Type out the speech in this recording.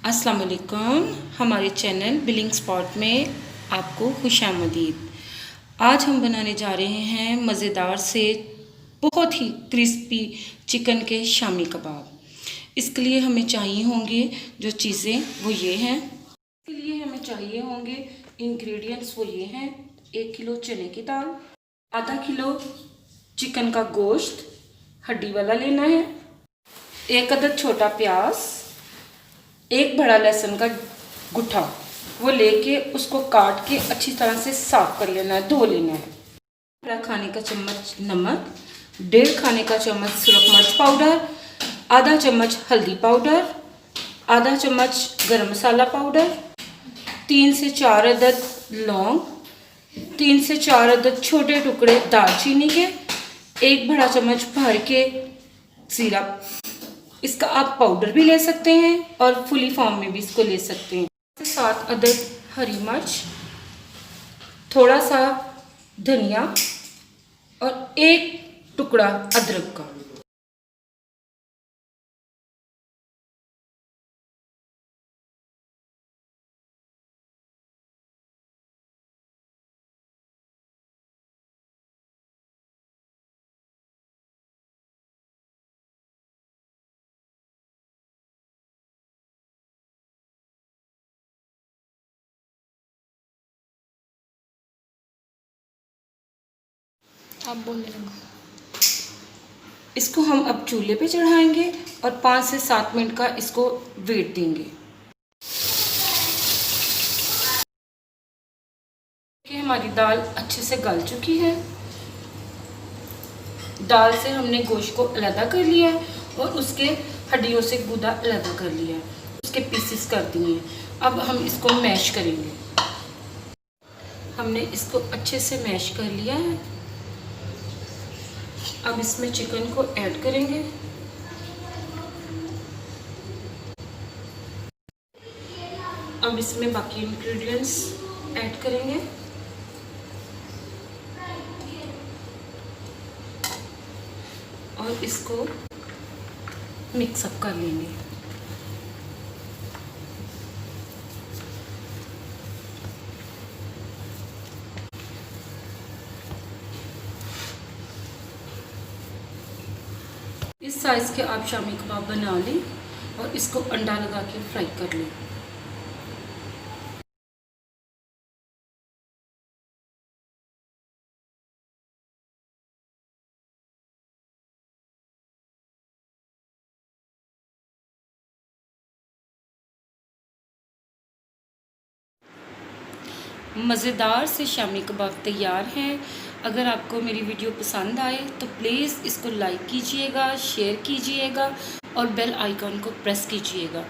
अस्सलाम वालेकुम। हमारे चैनल बिलिंग स्पॉट में आपको खुशामदीद। आज हम बनाने जा रहे हैं मज़ेदार से बहुत ही क्रिस्पी चिकन के शामी कबाब। इसके लिए हमें चाहिए होंगे जो चीज़ें वो ये हैं। इसके लिए हमें चाहिए होंगे इंग्रेडिएंट्स वो ये हैं। 1 किलो चने की दाल, आधा किलो चिकन का गोश्त हड्डी वाला लेना है, 1 अदद छोटा प्याज, 1 बड़ा लहसुन का गुट्ठा वो लेके उसको काट के अच्छी तरह से साफ कर लेना है, धो लेना है। बड़ा खाने का चम्मच नमक, 1.5 खाने का चम्मच सुरख मिर्च पाउडर, आधा चम्मच हल्दी पाउडर, आधा चम्मच गरम मसाला पाउडर, 3 से 4 अदद लौंग, 3 से 4 अदद छोटे टुकड़े दालचीनी के, 1 बड़ा चम्मच भर के जीरा। इसका आप पाउडर भी ले सकते हैं और फुली फॉर्म में भी इसको ले सकते हैं। 7 अदद हरी मिर्च, थोड़ा सा धनिया और 1 टुकड़ा अदरक का। आप बोलने लगो। इसको हम अब चूल्हे पे चढ़ाएंगे और 5 से 7 मिनट का इसको वेट देंगे। कि हमारी दाल अच्छे से गल चुकी है। दाल से हमने गोश्त को अलग कर लिया है और उसके हड्डियों से गुदा अलग कर लिया है, उसके पीसेस कर दिए हैं। अब हम इसको मैश करेंगे। हमने इसको अच्छे से मैश कर लिया है। अब इसमें चिकन को ऐड करेंगे। अब इसमें बाकी इंग्रेडिएंट्स ऐड करेंगे। और इसको मिक्सअप कर लेंगे। इस साइज़ के आप शामी कबाब बना लें और इसको अंडा लगा के फ्राई कर लें। मज़ेदार से शामी कबाब तैयार हैं। अगर आपको मेरी वीडियो पसंद आए तो प्लीज़ इसको लाइक कीजिएगा, शेयर कीजिएगा और बेल आइकन को प्रेस कीजिएगा।